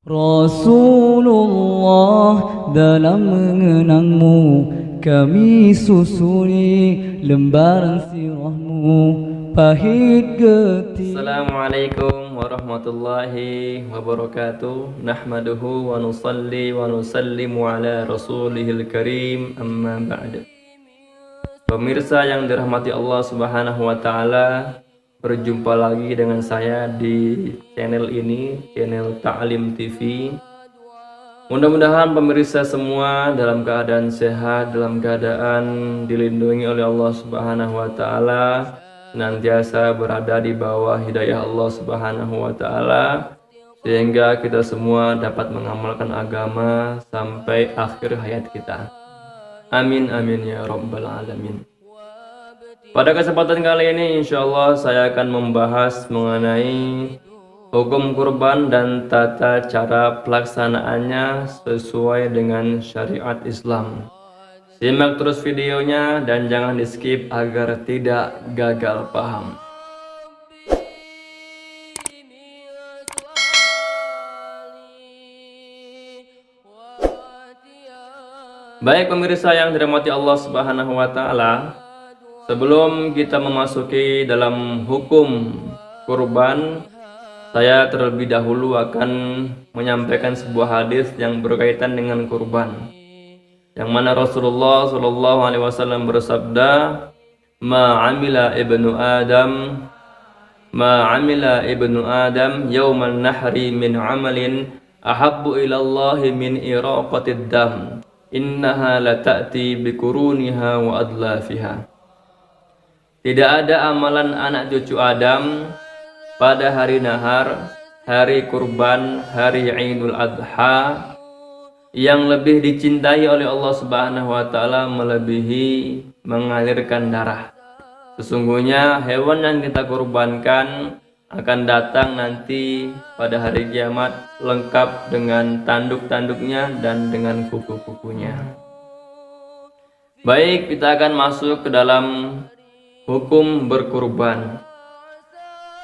Rasulullah, dalam mengenangmu kami susuri lembaran sirahmu pahit getih. Assalamualaikum warahmatullahi wabarakatuh. Nahmaduhu wa nusalli wa nusallimu ala rasulihil karim, amma ba'd. Pemirsa yang dirahmati Allah subhanahu wa ta'ala, berjumpa lagi dengan saya di channel ini, channel Ta'lim TV. Mudah-mudahan pemirsa semua dalam keadaan sehat, dalam keadaan dilindungi oleh Allah subhanahu wa ta'ala, senantiasa berada di bawah hidayah Allah subhanahu wa ta'ala, sehingga kita semua dapat mengamalkan agama sampai akhir hayat kita. Amin amin ya rabbal alamin. Pada kesempatan kali ini insyaallah saya akan membahas mengenai hukum kurban dan tata cara pelaksanaannya sesuai dengan syariat Islam. Simak terus videonya dan jangan di skip agar tidak gagal paham. Baik pemirsa yang dirahmati Allah subhanahu wa ta'ala, sebelum kita memasuki dalam hukum kurban, saya terlebih dahulu akan menyampaikan sebuah hadis yang berkaitan dengan kurban, yang mana Rasulullah SAW bersabda, ma amila ibnu Adam yaumal nahri min amalin ahabbu ilallahi min iraqatid dam, innaha lata'ti bikuruniha wa adlafiha. Tidak ada amalan anak cucu Adam pada hari nahar, hari kurban, hari Idul Adha yang lebih dicintai oleh Allah Subhanahu wa ta'ala melebihi mengalirkan darah. Sesungguhnya hewan yang kita kurbankan akan datang nanti pada hari kiamat lengkap dengan tanduk-tanduknya dan dengan kuku-kukunya. Baik, kita akan masuk ke dalam hukum berkurban.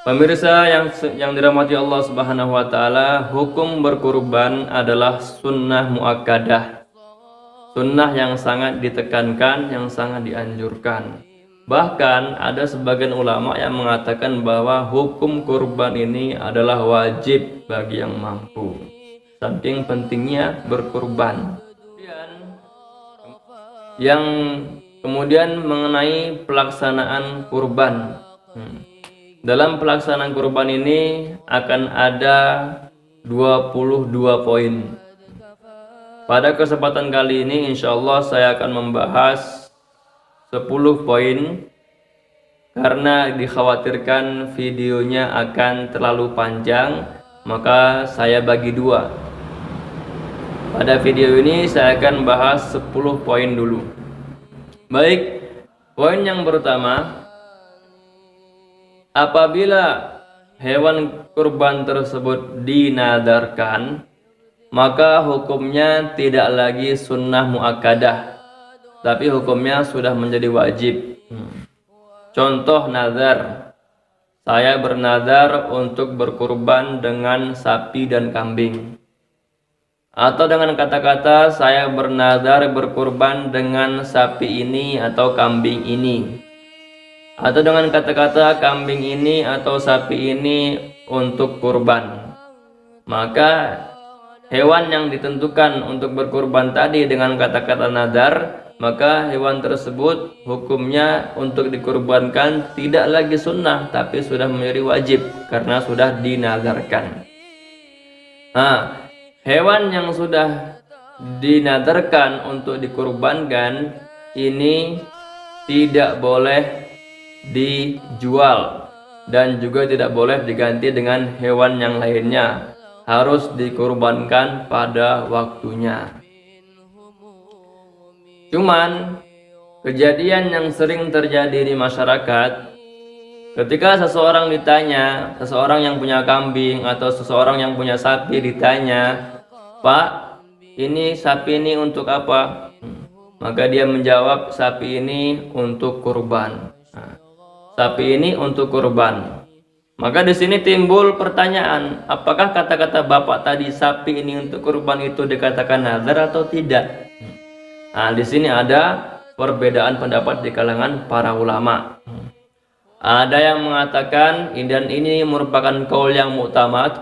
Pemirsa yang dirahmati Allah Subhanahu wa ta'ala, hukum berkurban adalah sunnah muakkadah, sunnah yang sangat ditekankan, yang sangat dianjurkan. Bahkan ada sebagian ulama yang mengatakan bahwa hukum kurban ini adalah wajib bagi yang mampu, saking pentingnya berkurban. Yang kemudian mengenai pelaksanaan kurban. Dalam pelaksanaan kurban ini akan ada 22 poin. Pada kesempatan kali ini insyaallah saya akan membahas 10 poin karena dikhawatirkan videonya akan terlalu panjang, maka saya bagi dua. Pada video ini saya akan bahas 10 poin dulu. Baik, poin yang pertama, apabila hewan kurban tersebut dinadarkan, maka hukumnya tidak lagi sunnah muakkadah, tapi hukumnya sudah menjadi wajib. Contoh nazar, saya bernazar untuk berkurban dengan sapi dan kambing. Atau dengan kata-kata saya bernazar berkurban dengan sapi ini atau kambing ini. Atau dengan kata-kata kambing ini atau sapi ini untuk kurban. Maka hewan yang ditentukan untuk berkurban tadi dengan kata-kata nazar, maka hewan tersebut hukumnya untuk dikurbankan tidak lagi sunnah, tapi sudah menjadi wajib karena sudah dinazarkan. Hewan yang sudah dinadarkan untuk dikurbankan ini tidak boleh dijual dan juga tidak boleh diganti dengan hewan yang lainnya, harus dikurbankan pada waktunya. Cuman kejadian yang sering terjadi di masyarakat, ketika seseorang ditanya, seseorang yang punya kambing atau seseorang yang punya sapi ditanya, Pak, ini sapi ini untuk apa? Maka dia menjawab, sapi ini untuk kurban. Sapi ini untuk kurban. Maka di sini timbul pertanyaan, apakah kata-kata Bapak tadi sapi ini untuk kurban itu dikatakan nazar atau tidak? Nah, di sini ada perbedaan pendapat di kalangan para ulama. Ada yang mengatakan dan ini merupakan kaul yang muktamad,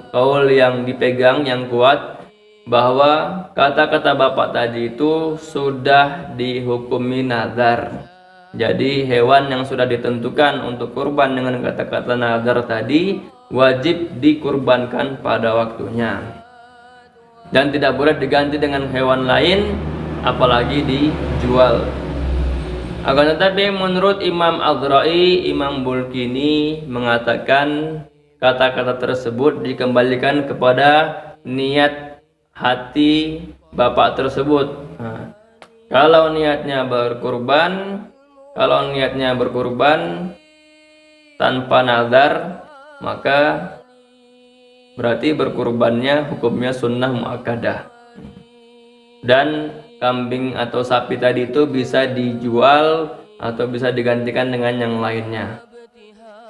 kaul yang dipegang, yang kuat, bahwa kata-kata Bapak tadi itu sudah dihukumi nazar. Jadi hewan yang sudah ditentukan untuk kurban dengan kata-kata nazar tadi wajib dikurbankan pada waktunya dan tidak boleh diganti dengan hewan lain, apalagi dijual. Akan tetapi menurut Imam Al-Ghazali, Imam Bulkini mengatakan kata-kata tersebut dikembalikan kepada niat hati bapak tersebut. Nah, kalau niatnya berkurban tanpa nazar, maka berarti berkurbannya hukumnya sunnah muakkadah. Dan kambing atau sapi tadi itu bisa dijual atau bisa digantikan dengan yang lainnya.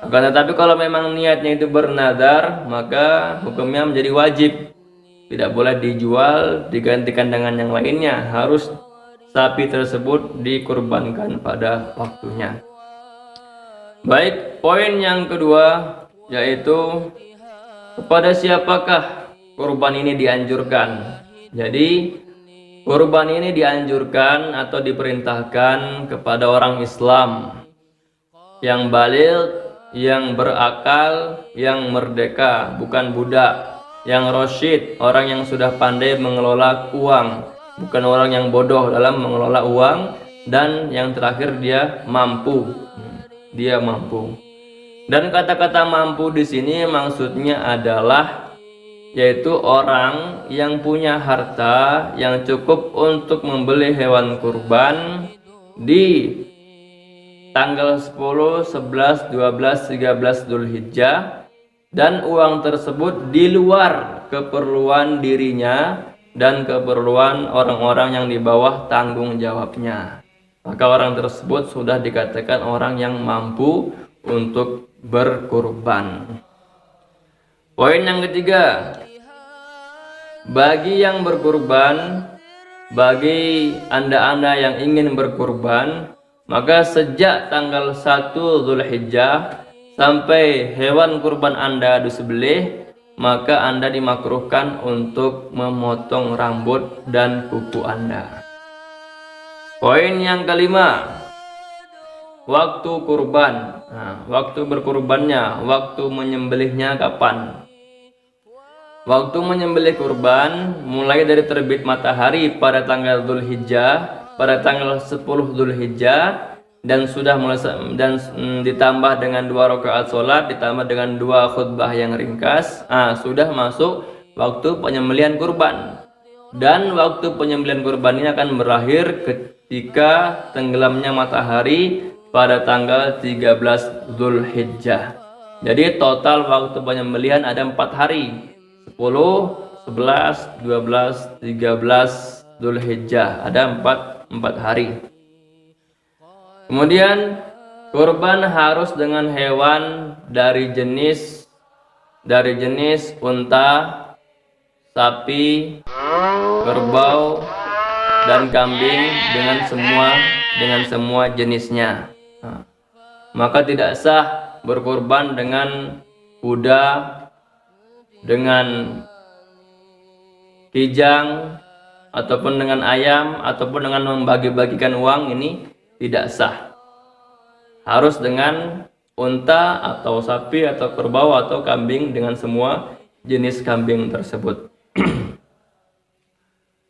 Akan tetapi kalau memang niatnya itu bernazar, maka hukumnya menjadi wajib. Tidak boleh dijual, digantikan dengan yang lainnya. Harus sapi tersebut dikurbankan pada waktunya. Baik, poin yang kedua yaitu kepada siapakah kurban ini dianjurkan. Jadi kurban ini dianjurkan atau diperintahkan kepada orang Islam yang baligh, yang berakal, yang merdeka, bukan budak, yang rasyid, orang yang sudah pandai mengelola uang, bukan orang yang bodoh dalam mengelola uang, dan yang terakhir dia mampu. Dan kata-kata mampu di sini maksudnya adalah yaitu orang yang punya harta yang cukup untuk membeli hewan kurban di tanggal 10, 11, 12, 13 Dzulhijjah, dan uang tersebut di luar keperluan dirinya dan keperluan orang-orang yang di bawah tanggung jawabnya. Maka orang tersebut sudah dikatakan orang yang mampu untuk berkurban. Poin yang ketiga, bagi yang berkurban, bagi anda-anda yang ingin berkurban, maka sejak tanggal 1 Dzulhijjah sampai hewan kurban anda disembelih, maka anda dimakruhkan untuk memotong rambut dan kuku anda. Poin yang kelima, waktu kurban. Nah, waktu berkurbannya, waktu menyembelihnya kapan? Waktu menyembelih kurban mulai dari terbit matahari pada tanggal Dzulhijjah, pada tanggal 10 Dzulhijjah, dan sudah ditambah dengan 2 rakaat sholat, ditambah dengan 2 khutbah yang ringkas. Sudah masuk waktu penyembelihan kurban. Dan waktu penyembelihan kurban ini akan berakhir ketika tenggelamnya matahari pada tanggal 13 Dzulhijjah. Jadi total waktu penyembelihan ada 4 hari. 10, 11, 12, 13 Dzulhijjah. Ada 4 hari. Kemudian kurban harus dengan hewan dari jenis unta, sapi, kerbau, dan kambing dengan semua jenisnya. Maka tidak sah berkurban dengan kuda, dengan kijang, ataupun dengan ayam, ataupun dengan membagi-bagikan uang. Ini tidak sah. Harus dengan unta atau sapi atau kerbau atau kambing dengan semua jenis kambing tersebut.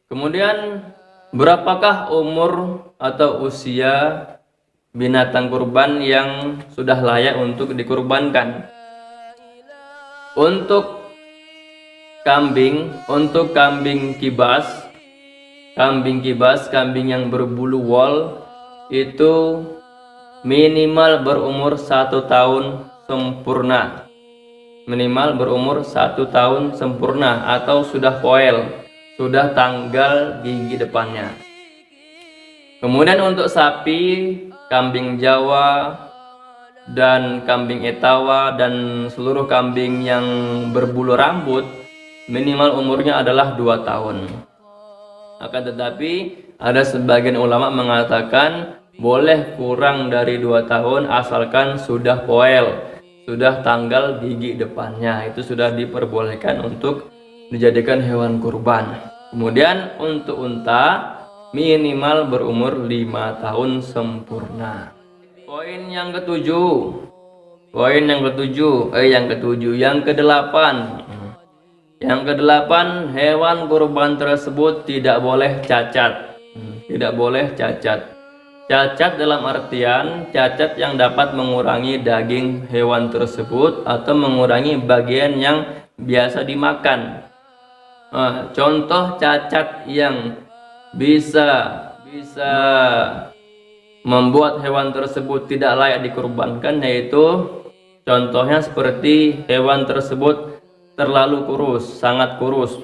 Kemudian berapakah umur atau usia binatang kurban yang sudah layak untuk dikurbankan? Untuk kambing kibas, kambing yang berbulu wol, itu minimal berumur 1 tahun sempurna. Minimal berumur 1 tahun sempurna atau sudah poel, sudah tanggal gigi depannya. Kemudian untuk sapi, kambing Jawa, dan kambing etawa dan seluruh kambing yang berbulu rambut minimal umurnya adalah 2 tahun. Akan tetapi ada sebagian ulama mengatakan boleh kurang dari 2 tahun asalkan sudah poel, sudah tanggal gigi depannya, itu sudah diperbolehkan untuk dijadikan hewan kurban. Kemudian untuk unta minimal berumur 5 tahun sempurna. Poin yang ketujuh. Yang kedelapan. Yang kedelapan, hewan kurban tersebut tidak boleh cacat. Tidak boleh cacat. Cacat dalam artian cacat yang dapat mengurangi daging hewan tersebut atau mengurangi bagian yang biasa dimakan. Contoh cacat yang bisa membuat hewan tersebut tidak layak dikurbankan, yaitu contohnya seperti hewan tersebut terlalu kurus, sangat kurus.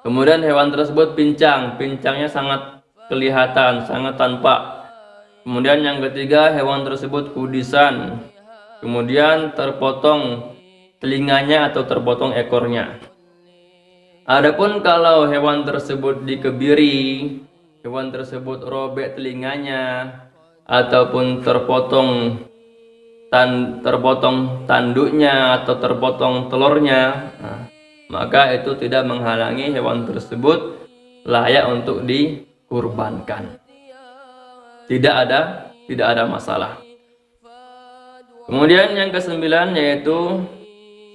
Kemudian hewan tersebut pincangnya sangat kelihatan, sangat tampak. Kemudian yang ketiga, hewan tersebut kudisan. Kemudian terpotong telinganya atau terpotong ekornya. Adapun kalau hewan tersebut dikebiri, hewan tersebut robek telinganya ataupun terpotong tanduknya atau terpotong telurnya, maka itu tidak menghalangi hewan tersebut layak untuk dikurbankan. Tidak ada masalah. Kemudian yang kesembilan yaitu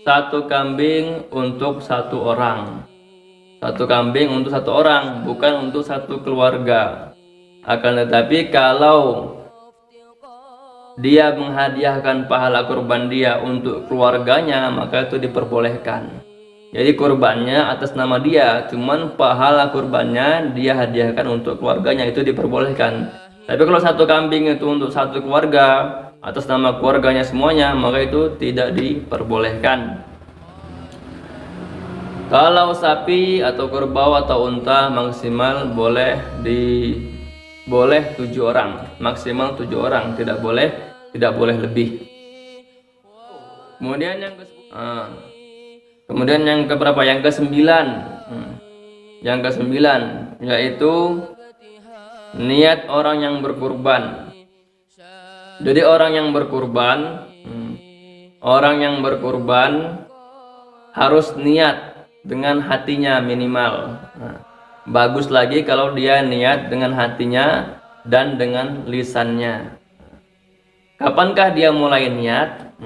satu kambing untuk satu orang. Satu kambing untuk satu orang, bukan untuk satu keluarga. Akan tetapi kalau dia menghadiahkan pahala kurban dia untuk keluarganya, maka itu diperbolehkan. Jadi kurbannya atas nama dia, cuman pahala kurbannya dia hadiahkan untuk keluarganya, itu diperbolehkan. Tapi kalau satu kambing itu untuk satu keluarga, atas nama keluarganya semuanya, maka itu tidak diperbolehkan. Kalau sapi atau kerbau atau unta maksimal boleh 7 orang, maksimal 7 orang, tidak boleh lebih. Kemudian yang keberapa? Yang kesembilan. Yang kesembilan yaitu niat orang yang berkurban. Jadi orang yang berkurban harus niat dengan hatinya minimal. Bagus lagi kalau dia niat dengan hatinya dan dengan lisannya. Kapankah dia mulai niat?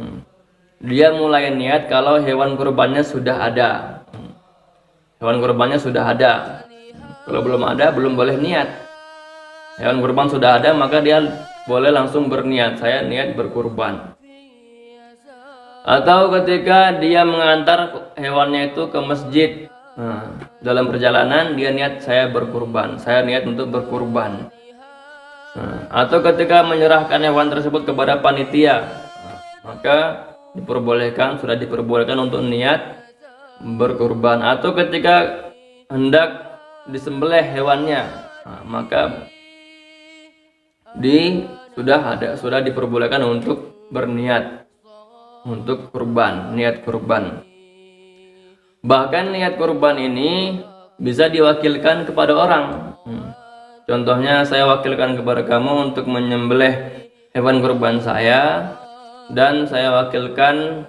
Dia mulai niat kalau hewan kurbannya sudah ada. Hewan kurbannya sudah ada. Kalau belum ada, belum boleh niat. Hewan kurban sudah ada, maka dia boleh langsung berniat, saya niat berkurban. Atau ketika dia mengantar hewannya itu ke masjid, dalam perjalanan dia niat saya berkurban, saya niat untuk berkurban. Atau ketika menyerahkan hewan tersebut kepada panitia, maka sudah diperbolehkan untuk niat berkurban. Atau ketika hendak disembelih hewannya, maka sudah diperbolehkan untuk berniat untuk kurban, niat kurban. Bahkan niat kurban ini bisa diwakilkan kepada orang. Contohnya, saya wakilkan kepada kamu untuk menyembelih hewan kurban saya, dan saya wakilkan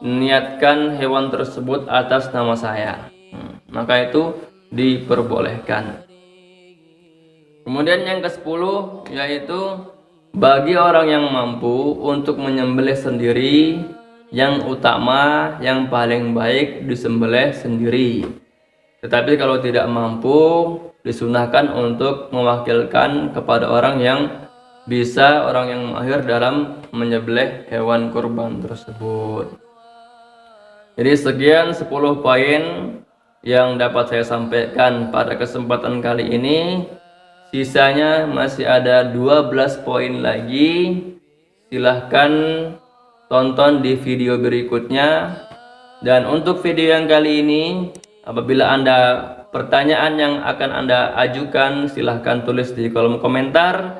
niatkan hewan tersebut atas nama saya. Maka itu diperbolehkan. Kemudian yang ke-10 yaitu bagi orang yang mampu untuk menyembelih sendiri, yang utama, yang paling baik disembelih sendiri. Tetapi kalau tidak mampu, disunahkan untuk mewakilkan kepada orang yang bisa, orang yang mahir dalam menyembelih hewan kurban tersebut. Jadi sekian 10 poin yang dapat saya sampaikan pada kesempatan kali ini. Sisanya masih ada 12 poin lagi. Silahkan tonton di video berikutnya. Dan untuk video yang kali ini, apabila Anda pertanyaan yang akan Anda ajukan, silahkan tulis di kolom komentar.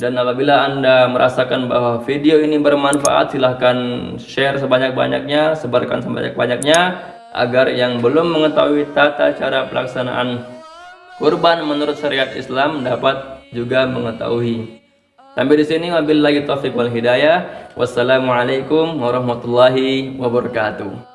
Dan apabila Anda merasakan bahwa video ini bermanfaat, silahkan share sebanyak-banyaknya, sebarkan sebanyak-banyaknya, agar yang belum mengetahui tata cara pelaksanaan kurban menurut syariat Islam dapat juga mengetahui. Sampai di sini, wabillahi taufiq wal hidayah. Wassalamualaikum warahmatullahi wabarakatuh.